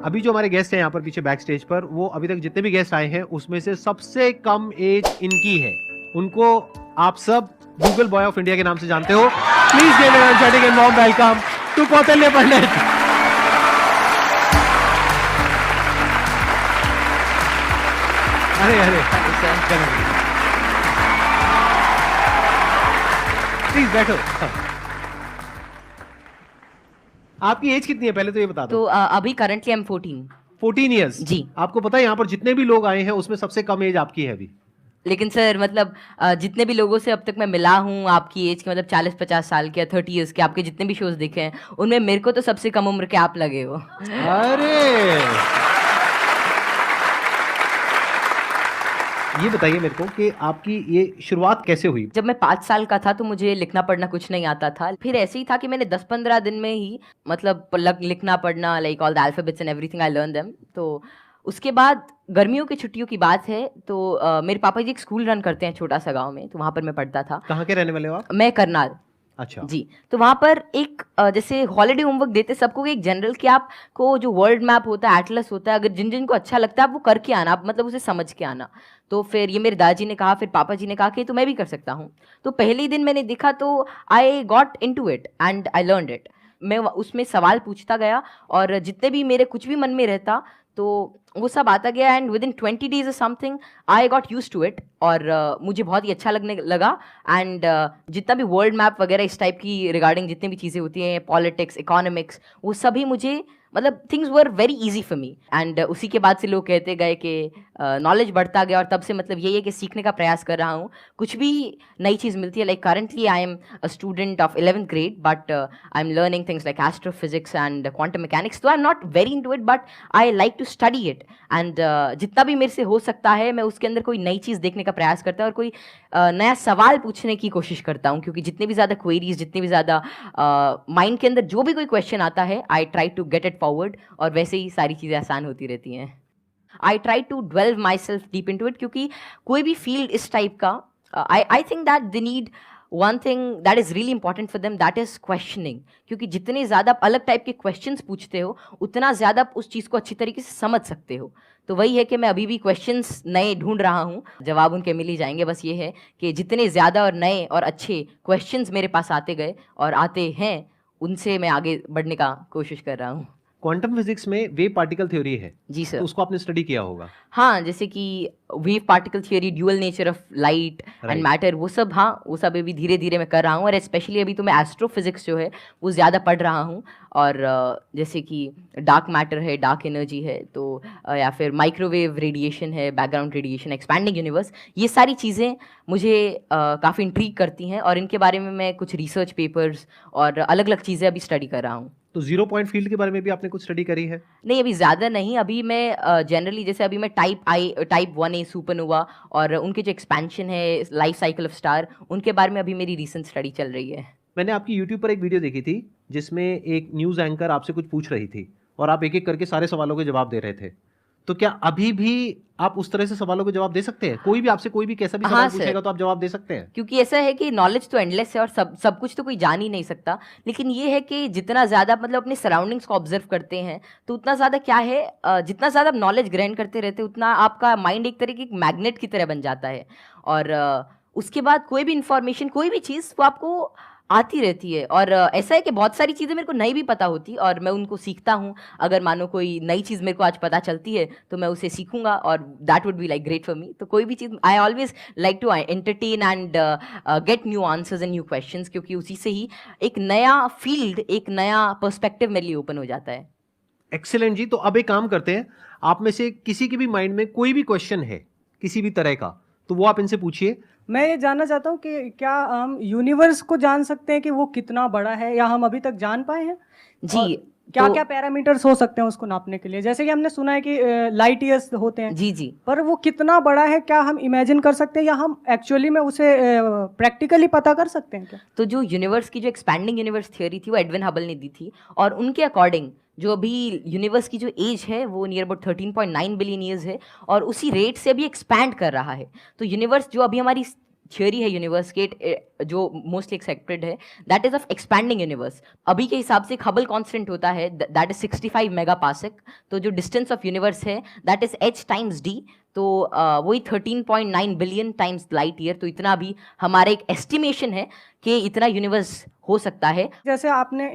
अभी जो हमारे गेस्ट हैं यहाँ पर पीछे बैक स्टेज पर, वो अभी तक जितने भी गेस्ट आए हैं उसमें से सबसे कम एज इनकी है। उनको आप सब गूगल बॉय ऑफ इंडिया के नाम से जानते हो। Please give a energetic and warm welcome to Kautilya Pandit. अरे अरे प्लीज बैठो। आपकी एज कितनी है पहले तो ये बता दो। तो अभी करंटली आई एम 14। 14 ईयर्स जी। आपको पता है यहाँ पर जितने भी लोग आए हैं उसमें सबसे कम एज आपकी है अभी। लेकिन सर मतलब जितने भी लोगों से अब तक मैं मिला हूँ आपकी एज के, मतलब 40-50 साल के या 30 ईयर्स के, आपके जितने भी शोज देखे हैं उनमें मेरे को तो सबसे कम उम्र के आप लगे हो। अरे ये बताइए मेरे को कि आपकी ये शुरुआत कैसे हुई। जब मैं 5 साल का था तो मुझे लिखना पढ़ना कुछ नहीं आता था। फिर ऐसे ही था कि मैंने 10-15 दिन में ही मतलब लिखना पढ़ना, like all the alphabets and everything I learn them. तो उसके बाद गर्मियों की छुट्टियों की बात है, तो मेरे पापा जी एक स्कूल रन करते हैं छोटा सा गांव में, तो वहाँ पर मैं पढ़ता था। कहाँ के रहने वाले हो आप? मैं करनाल। अच्छा जी। तो वहाँ पर एक जैसे हॉलिडे होमवर्क देते सबको एक जनरल कि आपको जो वर्ल्ड मैप होता है, एटलस होता है, अगर जिन जिन को अच्छा लगता है आप वो करके आना, आप मतलब उसे समझ के आना। तो फिर ये मेरे दादाजी ने कहा, फिर पापा जी ने कहा कि तो मैं भी कर सकता हूँ। तो पहले ही दिन मैंने देखा तो I got into it and I learned it. मैं उसमें सवाल पूछता गया और जितने भी मेरे कुछ भी मन में रहता तो वो सब आता गया, एंड विद इन 20 डेज और something I got used to it. और मुझे बहुत ही अच्छा लगने लगा। एंड जितना भी वर्ल्ड मैप वगैरह इस टाइप की रिगार्डिंग जितनी भी चीज़ें होती हैं, पॉलिटिक्स, इकोनॉमिक्स, वो सभी मुझे मतलब things were very easy for me. And उसी के बाद से लोग कहते गए कि नॉलेज बढ़ता गया, और तब से मतलब यही है कि सीखने का प्रयास कर रहा हूँ। कुछ भी नई चीज़ मिलती है, like currently I am a student of 11th grade, but I am learning things like astrophysics and quantum mechanics. तो I am not very into it, but I like to study it. And जितना भी मेरे से हो सकता है मैं उसके अंदर कोई नई चीज़ देखने का प्रयास करता हूँ और कोई नया सवाल पूछने की कोशिश करता हूँ, क्योंकि जितनी भी ज़्यादा क्वेरीज, जितनी भी ज़्यादा माइंड के अंदर जो भी कोई क्वेश्चन आता है, I try to get it forward, और वैसे ही सारी चीज़ें आसान होती रहती हैं। I try to delve myself deep into it, क्योंकि कोई भी फील्ड इस टाइप का, I think that they need one thing that is really important for them, that is questioning. क्योंकि जितने ज़्यादा आप अलग टाइप के क्वेश्चंस पूछते हो उतना ज़्यादा आप उस चीज़ को अच्छी तरीके से समझ सकते हो। तो वही है कि मैं अभी भी क्वेश्चंस नए ढूंढ रहा हूँ, जवाब उनके मिल ही जाएंगे। बस ये है कि जितने ज़्यादा और नए और अच्छे क्वेश्चंस मेरे पास आते गए और आते हैं, उनसे मैं आगे बढ़ने का कोशिश कर रहा हूँ। क्वांटम फिजिक्स में वेव पार्टिकल थ्योरी है जी सर। तो उसको आपने स्टडी किया होगा। हाँ, जैसे कि wave particle theory, dual nature of light and matter, वो सब, हाँ वो सब अभी धीरे धीरे मैं कर रहा हूँ। और स्पेशली अभी तो मैं एस्ट्रोफिजिक्स जो है वो ज़्यादा पढ़ रहा हूँ। और जैसे कि डार्क मैटर है, डार्क एनर्जी है, तो या फिर माइक्रोवेव रेडिएशन है, बैकग्राउंड रेडिएशन, एक्सपैंडिंग यूनिवर्स, ये सारी चीज़ें मुझे काफ़ी इंट्रीग करती हैं, और इनके बारे में मैं कुछ रिसर्च पेपर्स और अलग अलग चीज़ें अभी स्टडी कर रहा हूँ। तो जीरो पॉइंट फील्ड के बारे में भी आपने कुछ स्टडी करी है? नहीं, अभी ज़्यादा नहीं। अभी मैं जनरली जैसे अभी मैं टाइप 1A सुपरनोवा और उनके जो एक्सपेंशन है, लाइफ साइकिल ऑफ स्टार, उनके बारे में अभी मेरी रीसेंट स्टडी चल रही है। मैंने आपकी यूट्यूब पर एक वीडियो देखी थी जिसमें एक न्यूज़ एंकर आपसे कुछ पूछ रही थी और आप एक एक करके सारे सवालों के जवाब दे रहे थे। तो क्या अभी भी आप उस तरह से सवालों के जवाब दे सकते हैं? कोई भी आपसे कोई भी कैसा भी सवाल पूछेगा तो आप जवाब दे सकते हैं? क्योंकि ऐसा है कि नॉलेज तो एंडलेस है और सब कुछ तो कोई जान ही नहीं सकता। लेकिन ये है कि जितना ज़्यादा मतलब अपने सराउंडिंग्स को ऑब्जर्व करते हैं तो उतना ज़्यादा क्या है, जितना ज़्यादा आप नॉलेज ग्रहण करते रहते हैं उतना आपका माइंड एक तरह की मैग्नेट की तरह बन जाता है। और उसके बाद कोई भी इंफॉर्मेशन, कोई भी चीज़ वो आपको आती रहती है। और ऐसा है कि बहुत सारी चीज़ें मेरे को नहीं भी पता होती और मैं उनको सीखता हूँ। अगर मानो कोई नई चीज़ मेरे को आज पता चलती है तो मैं उसे सीखूंगा, और that would be like great for me. तो कोई भी चीज़ I always like to entertain and get new answers and new questions, क्योंकि उसी से ही एक नया फील्ड, एक नया पर्सपेक्टिव मेरे लिए ओपन हो जाता है। एक्सेलेंट जी। तो अब एक काम करते हैं, आप में से किसी के भी माइंड में कोई भी क्वेश्चन है किसी भी तरह का तो वो आप इनसे पूछिए। मैं ये जानना चाहता हूँ कि क्या हम यूनिवर्स को जान सकते हैं कि वो कितना बड़ा है, या हम अभी तक जान पाए हैं? जी। क्या तो क्या पैरामीटर्स हो सकते हैं उसको नापने के लिए? जैसे कि हमने सुना है कि लाइट ईयर्स होते हैं। जी जी। पर वो कितना बड़ा है, क्या हम इमेजिन कर सकते हैं, या हम एक्चुअली में उसे प्रैक्टिकली पता कर सकते हैं क्या? तो जो यूनिवर्स की जो एक्सपैंडिंग यूनिवर्स थ्योरी थी वो एडविन हबल ने दी थी, और उनके अकॉर्डिंग जो अभी यूनिवर्स की जो एज है वो नियर अबाउट 13.9 बिलियन ईयर्स है, और उसी रेट से अभी एक्सपैंड कर रहा है। तो यूनिवर्स जो अभी हमारी थियोरी है यूनिवर्स के जो मोस्टली एक्सेप्टेड है, that is of expanding universe. अभी के हिसाब से हबल कांस्टेंट होता है दैट इज 65 मेगापास्क। तो जो डिस्टेंस ऑफ यूनिवर्स है that is h times d, तो वही 13.9 बिलियन टाइम्स लाइट ईयर। तो इतना भी हमारा एक एस्टिमेशन है कि इतना यूनिवर्स हो सकता है। जैसे आपने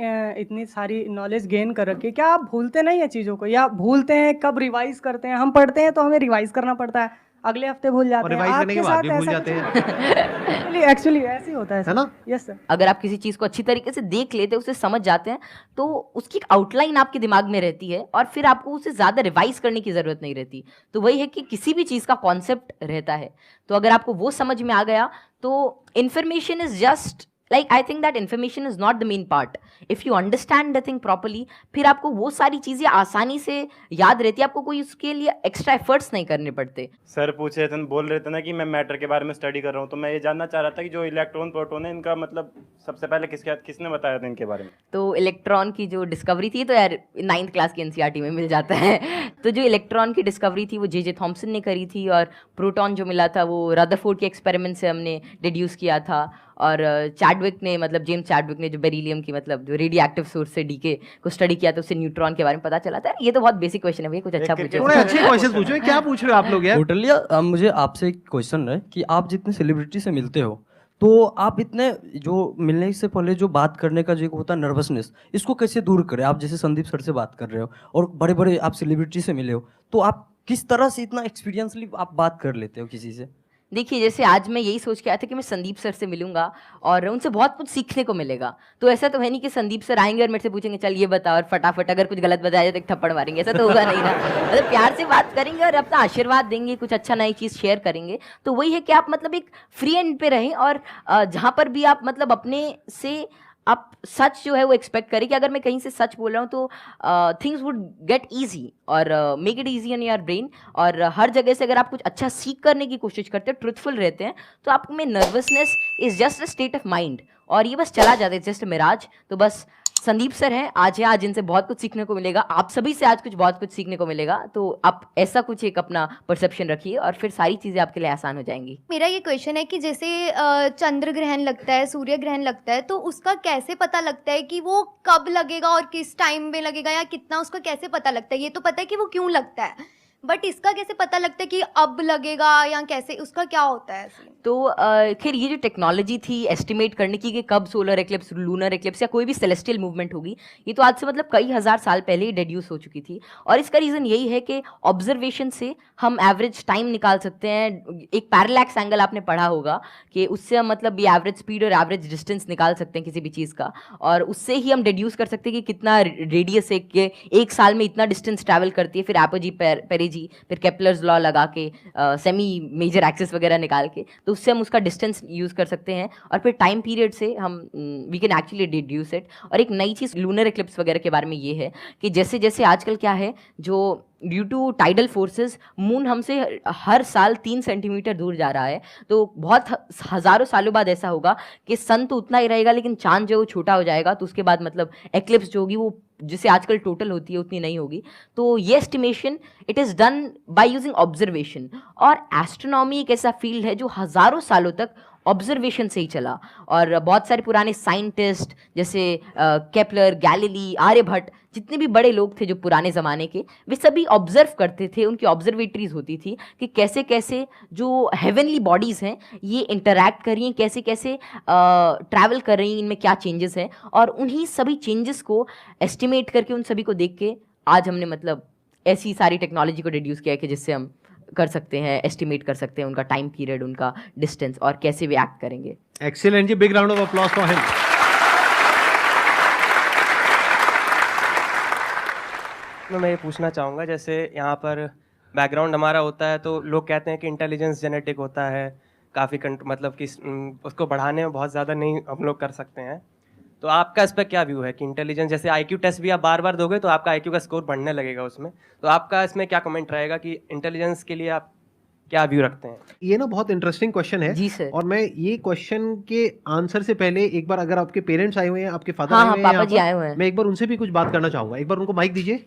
इतनी सारी नॉलेज गेन कर रखी है, क्या आप भूलते नहीं है चीज़ों को, या भूलते हैं? कब रिवाइज करते हैं? हम पढ़ते हैं तो हमें रिवाइज करना पड़ता है, अगले हफ्ते भूल और जाते हैं। रिवाइज करने के आपके बाद साथ भी भूल ऐसा जाते हैं, एक्चुअली ऐसे ही होता है ना? Yes sir. अगर आप किसी चीज़ को अच्छी तरीके से देख लेते हैं, उसे समझ जाते हैं, तो उसकी एक आउटलाइन आपके दिमाग में रहती है और फिर आपको उसे ज़्यादा रिवाइज करने की ज़रूरत नहीं रहती। तो वही है कि किसी भी चीज़ का कॉन्सेप्ट रहता है, तो अगर आपको वो समझ में आ गया तो information is just like, I think that information is not the main part. If you understand the thing properly, फिर आपको वो सारी चीज़ें आसानी से याद रहती है, आपको कोई उसके लिए एक्स्ट्रा एफर्ट्स नहीं करने पड़ते। सर पूछ रहे थे, बोल रहे थे ना कि मैं मैटर के बारे में स्टडी कर रहा हूँ, तो मैं ये जानना चाह रहा था कि जो इलेक्ट्रॉन प्रोटॉन है इनका मतलब सबसे पहले किसने बताया था इनके बारे में? तो इलेक्ट्रॉन की जो डिस्कवरी थी, तो यार 9th क्लास की एनसीईआरटी में मिल जाता है। तो जो इलेक्ट्रॉन की डिस्कवरी थी वो जे थॉमसन ने करी थी, और प्रोटॉन जो मिला था वो रदरफोर्ड के एक्सपेरिमेंट से हमने डिड्यूस किया था। और चैडविक ने, मतलब जेम्स चैडविक ने जो बेरिलियम की, मतलब जो रेडियो एक्टिव सोर्स से डीके को स्टडी किया था, उससे न्यूट्रॉन के बारे में पता चला था। ये तो बहुत बेसिक क्वेश्चन है भैया, कुछ अच्छा पूछो। थोड़े अच्छे क्वेश्चन पूछो, क्या पूछ रहे हो आप लोग यार? टोटलिया, अब मुझे आपसे एक क्वेश्चन है कि आप जितने सेलिब्रिटी से मिलते हो, तो आप इतने जो मिलने से पहले जो बात करने का जो एक होता है नर्वसनेस, इसको कैसे दूर करें? आप जैसे संदीप सर से बात कर रहे हो और बड़े बड़े आप सेलिब्रिटी से मिले हो, तो आप किस तरह से इतना एक्सपीरियंसली आप बात कर लेते हो किसी से? देखिए, जैसे आज मैं यही सोच के आया था कि मैं संदीप सर से मिलूंगा और उनसे बहुत कुछ सीखने को मिलेगा। तो ऐसा तो है नहीं कि संदीप सर आएंगे और मेरे से पूछेंगे चल ये बता, और फटाफट अगर कुछ गलत बताया तो एक थप्पड़ मारेंगे। ऐसा तो होगा नहीं ना। मतलब प्यार से बात करेंगे और अपना आशीर्वाद देंगे, कुछ अच्छा नई चीज़ शेयर करेंगे। तो वही है कि आप मतलब एक फ्री एंड पे रहें, और जहाँ पर भी आप मतलब अपने से आप सच जो है वो एक्सपेक्ट करें कि अगर मैं कहीं से सच बोल रहा हूँ तो थिंग्स वुड गेट ईजी, और make it easy in your brain. और हर जगह से अगर आप कुछ अच्छा सीख करने की कोशिश करते हैं, ट्रुथफुल रहते हैं, तो आप में nervousness is just a state of mind, और ये बस चला जाता है, जस्ट मिराज। तो बस संदीप सर हैं, आज इनसे बहुत कुछ सीखने को मिलेगा, आप सभी से आज बहुत कुछ सीखने को मिलेगा। तो आप ऐसा कुछ एक अपना परसेप्शन रखिए और फिर सारी चीज़ें आपके लिए आसान हो जाएंगी। मेरा ये क्वेश्चन है कि जैसे चंद्र ग्रहण लगता है, सूर्य ग्रहण लगता है, तो उसका कैसे पता लगता है कि वो कब लगेगा और किस टाइम में लगेगा, या कितना, उसका कैसे पता लगता है? ये तो पता है कि वो क्यों लगता है, बट इसका कैसे पता लगता है कि अब लगेगा, या कैसे, उसका क्या होता है? तो खैर ये जो टेक्नोलॉजी थी एस्टिमेट करने की कि कब सोलर एक्लिप्स, लूनर एक्लिप्स या कोई भी सेलेस्टियल मूवमेंट होगी, ये तो आज से मतलब कई हज़ार साल पहले ही डेड्यूस हो चुकी थी। और इसका रीज़न यही है कि ऑब्जर्वेशन से हम एवरेज टाइम निकाल सकते हैं। एक पैरेलैक्स एंगल आपने पढ़ा होगा कि उससे हम मतलब ये एवरेज स्पीड और एवरेज डिस्टेंस निकाल सकते हैं किसी भी चीज़ का, और उससे ही हम डेड्यूस कर सकते हैं कि कितना रेडियस है, कि एक साल में इतना डिस्टेंस ट्रैवल करती है। फिर एपोजी पेरेजी, फिर केपलर्स लॉ लगा के सेमी मेजर एक्सिस वगैरह निकाल के, तो उससे हम उसका डिस्टेंस यूज कर सकते हैं, और फिर टाइम पीरियड से हम we can actually deduce it. और एक नई चीज़ लूनर एक्लिप्स वगैरह के बारे में ये है कि जैसे जैसे आजकल क्या है, जो due to tidal forces moon हमसे हर साल 3 सेंटीमीटर दूर जा रहा है। तो बहुत हज़ारों सालों बाद ऐसा होगा कि सन तो उतना ही रहेगा लेकिन चांद जो छोटा हो जाएगा, तो उसके बाद मतलब एक्लिप्स जो होगी वो जिसे आजकल टोटल होती है उतनी नहीं होगी। तो ये estimation it is done by using observation. और एस्ट्रोनॉमी एक ऐसा फील्ड है जो हज़ारों सालों तक ऑब्जर्वेशन से ही चला, और बहुत सारे पुराने साइंटिस्ट जैसे केपलर, गैलीली, आर्यभट्ट, जितने भी बड़े लोग थे जो पुराने ज़माने के, वे सभी ऑब्जर्व करते थे। उनकी ऑब्जर्वेटरीज होती थी कि कैसे कैसे जो हेवनली बॉडीज़ हैं ये इंटरैक्ट कर रही हैं, कैसे कैसे ट्रैवल कर रही हैं, इनमें क्या चेंजेस हैं, और उन्हीं सभी चेंजेस को एस्टिमेट करके, उन सभी को देख के आज हमने मतलब ऐसी सारी टेक्नोलॉजी को डिड्यूस किया है कि जिससे हम कर सकते हैं, एस्टिमेट कर सकते हैं उनका टाइम पीरियड, उनका डिस्टेंस, और कैसे वे एक्ट करेंगे। Excellent ji, big round of applause for him. मैं ये पूछना चाहूँगा, जैसे यहाँ पर बैकग्राउंड हमारा होता है तो लोग कहते हैं कि इंटेलिजेंस जेनेटिक होता है, काफ़ी मतलब कि उसको बढ़ाने में बहुत ज़्यादा नहीं हम लोग कर सकते हैं। तो आपका इस पर क्या व्यू है कि इंटेलिजेंस, जैसे IQ टेस्ट भी आप बार बार दोगे तो आपका IQ का स्कोर बढ़ने लगेगा उसमें, तो आपका इसमें क्या कमेंट रहेगा कि इंटेलिजेंस के लिए आप क्या व्यू रखते हैं? ये ना बहुत इंटरेस्टिंग क्वेश्चन है जी सर। और मैं ये क्वेश्चन के आंसर से पहले एक बार, अगर आपके पेरेंट्स आए हुए हैं, आपके फादर हाँ आए हाँ, हुए हैं पापा यहाँ जी पर, आए हुए हैं। मैं एक बार उनसे भी कुछ बात करना चाहूंगा। एक बार उनको माइक दीजिए।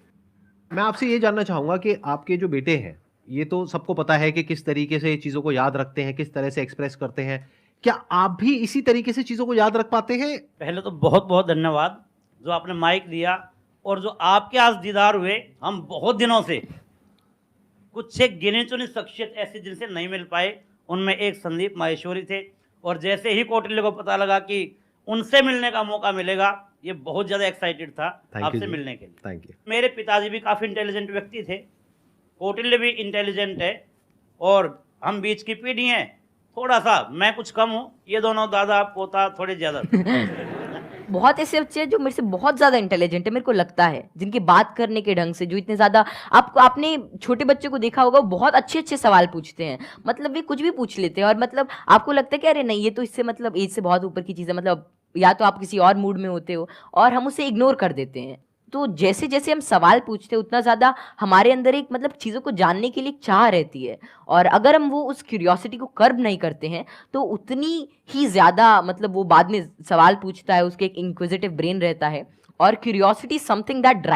मैं आपसे ये जानना चाहूंगा कि आपके जो बेटे हैं ये तो सबको पता है कि किस तरीके से चीजों को याद रखते हैं, किस तरह से एक्सप्रेस करते हैं। क्या आप भी इसी तरीके से चीजों को याद रख पाते हैं? पहले तो बहुत बहुत धन्यवाद जो आपने माइक दिया, और जो आपके आज दीदार हुए। हम बहुत दिनों से कुछ एक गिने चुने शख्सियत ऐसे जिनसे नहीं मिल पाए, उनमें एक संदीप माहेश्वरी थे, और जैसे ही कौटिल्य को पता लगा कि उनसे मिलने का मौका मिलेगा, ये बहुत ज़्यादा एक्साइटेड था आपसे मिलने के लिए। Thank you. मेरे पिताजी भी काफ़ी इंटेलिजेंट व्यक्ति थे, कौटिल्य भी इंटेलिजेंट है, और हम बीच की पीढ़ी हैं। थोड़ा सा मैं कुछ कम हूँ, ये दोनों दादा पोता थोड़े ज़्यादा। बहुत ऐसे बच्चे हैं जो मेरे से बहुत ज्यादा इंटेलिजेंट है, मेरे को लगता है, जिनकी बात करने के ढंग से, जो इतने ज्यादा, आपने छोटे बच्चे को देखा होगा, वो बहुत अच्छे अच्छे सवाल पूछते हैं, मतलब वे कुछ भी पूछ लेते हैं, और मतलब आपको लगता है कि अरे नहीं, ये तो इससे मतलब एज से बहुत ऊपर की चीज़ है, मतलब या तो आप किसी और मूड में होते हो, और हम उसे इग्नोर कर देते हैं। तो जैसे जैसे हम सवाल पूछते हैं, उतना ज़्यादा हमारे अंदर एक मतलब चीज़ों को जानने के लिए एक चाह रहती है, और अगर हम वो उस क्यूरियोसिटी को कर्ब नहीं करते हैं, तो उतनी ही ज़्यादा मतलब वो बाद में सवाल पूछता है, उसके एक इंक्विजिटिव ब्रेन रहता है, और curiosity something that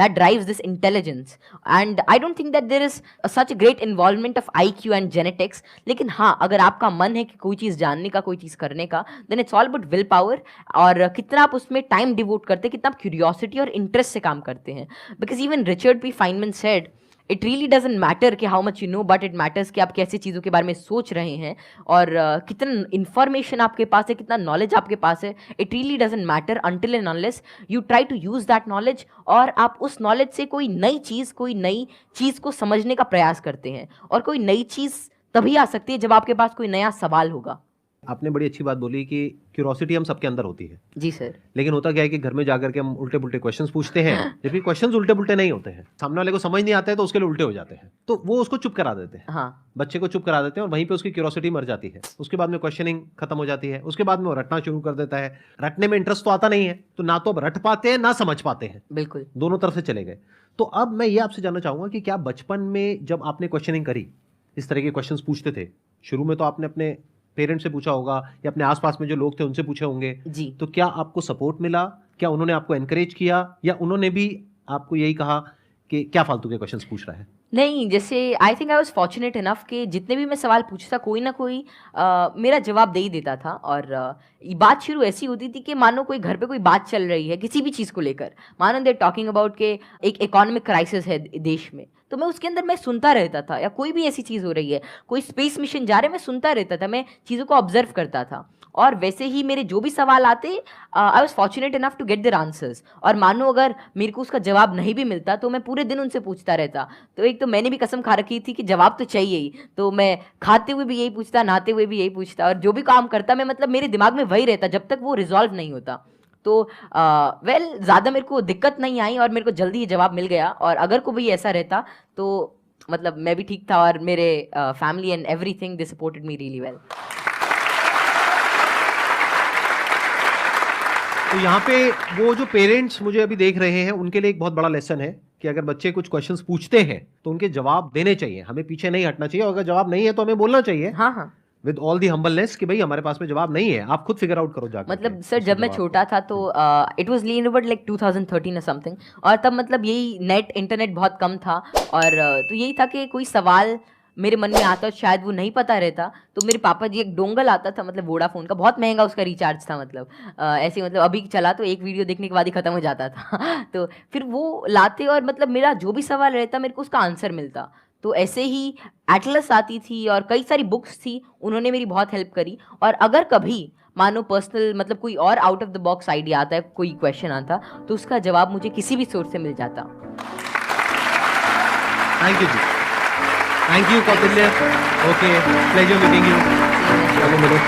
drives this intelligence, and I don't think that there is such a great involvement of IQ and genetics. लेकिन हाँ, अगर आपका मन है कि कोई चीज़ जानने का, कोई चीज़ करने का, then it's all about will power, और कितना आप उसमें टाइम डिवोट करते हैं, कितना आप क्यूरियोसिटी और इंटरेस्ट से काम करते हैं। Because even Richard P Feynman said, it really doesn't matter कि how much you know, but it matters कि आप कैसे चीज़ों के बारे में सोच रहे हैं, और कितना इन्फॉर्मेशन आपके पास है, कितना नॉलेज आपके पास है। It really doesn't matter until and unless you try to use that knowledge, और आप उस नॉलेज से कोई नई चीज़ को समझने का प्रयास करते हैं। और कोई नई चीज़ तभी आ सकती है जब आपके पास कोई नया सवाल होगा। आपने बड़ी अच्छी बात बोली कि क्यूरोसिटी हम सबके अंदर होती है, जी सर। लेकिन होता क्या है कि घर में जाकर के हम उल्टे पुल्टे क्वेश्चंस पूछते हैं, जबकि क्वेश्चंस उल्टे पुल्टे नहीं होते हैं। सामने वाले को समझ नहीं आता है तो उसके लिए उल्टे हो जाते हैं, तो वो उसको चुप करा देते हैं। हाँ, बच्चे को चुप करा देते हैं, और वहीं पे उसकी क्यूरोसिटी मर जाती है। उसके बाद में क्वेश्चनिंग खत्म हो जाती है, उसके बाद में वो रटना शुरू कर देता है। रटने में इंटरेस्ट तो आता नहीं है, तो ना तो अब रट पाते हैं ना समझ पाते हैं, बिल्कुल। दोनों तरफ से चले गए। तो अब मैं ये आपसे जानना चाहूंगा कि क्या बचपन में जब आपने क्वेश्चनिंग करी, इस तरह के क्वेश्चंस पूछते थे, शुरू में तो आपने अपने पेरेंट्स से पूछा होगा या अपने आसपास में जो लोग थे उनसे पूछे होंगे जी। तो क्या आपको सपोर्ट मिला? क्या उन्होंने आपको एनकरेज किया, या उन्होंने भी आपको यही कहा कि क्या फालतू के क्वेश्चंस पूछ रहा है? नहीं, जैसे I think I was fortunate enough कि जितने भी मैं सवाल पूछता, कोई ना कोई मेरा जवाब दे ही देता था। और ये बात शुरू ऐसी होती थी कि मानो कोई घर पे कोई बात चल रही है किसी भी चीज़ को लेकर, मानो दे टॉकिंग अबाउट के एक इकोनॉमिक क्राइसिस है देश में, तो मैं उसके अंदर मैं सुनता रहता था, या कोई भी ऐसी चीज़ हो रही है, कोई स्पेस मिशन जा रहा है, मैं सुनता रहता था, मैं चीज़ों को ऑब्जर्व करता था। और वैसे ही मेरे जो भी सवाल आते, I was fortunate enough to get their answers. और मानो अगर मेरे को उसका जवाब नहीं भी मिलता तो मैं पूरे दिन उनसे पूछता रहता। तो एक तो मैंने भी कसम खा रखी थी कि जवाब तो चाहिए ही, तो मैं खाते हुए भी यही पूछता, नहाते हुए भी यही पूछता, और जो भी काम करता मैं मतलब मेरे दिमाग में वही रहता जब तक वो रिजॉल्व नहीं होता। तो ज़्यादा मेरे को दिक्कत नहीं आई, और मेरे को जल्दी ही जवाब मिल गया। और अगर कोई ऐसा रहता तो मतलब मैं भी ठीक था, और मेरे family and everything they supported me really well. तो यहाँ पे वो जो पेरेंट्स मुझे अभी देख रहे हैं, उनके लिए एक बहुत बड़ा लेसन है कि अगर बच्चे कुछ क्वेश्चंस पूछते हैं तो उनके जवाब देने चाहिए, हमें पीछे नहीं हटना चाहिए। और अगर जवाब नहीं है तो हमें बोलना चाहिए, हाँ हाँ, विद ऑल दी हम्बलनेस कि भाई हमारे पास में जवाब नहीं है, आप खुद फिगर आउट करो जाकर। मतलब सर जब मैं छोटा था तो it was lean about like 2013 और समथिंग, और तब मतलब यही इंटरनेट बहुत कम था, और तो यही था कि कोई सवाल मेरे मन में आता, शायद वो नहीं पता रहता, तो मेरे पापा जी एक डोंगल आता था, मतलब वोडाफोन का, बहुत महंगा उसका रिचार्ज था, मतलब ऐसे मतलब अभी चला तो एक वीडियो देखने के बाद ही खत्म हो जाता था। तो फिर वो लाते, और मतलब मेरा जो भी सवाल रहता मेरे को उसका आंसर मिलता। तो ऐसे ही एटलस आती थी और कई सारी बुक्स थी, उन्होंने मेरी बहुत हेल्प करी। और अगर कभी मानो पर्सनल मतलब कोई और out of the box idea आता है, कोई क्वेश्चन आता, तो उसका जवाब मुझे किसी भी सोर्स से मिल जाता। Thank you ji, thank you Kautilya. Okay, pleasure meeting you. चलो मिलो।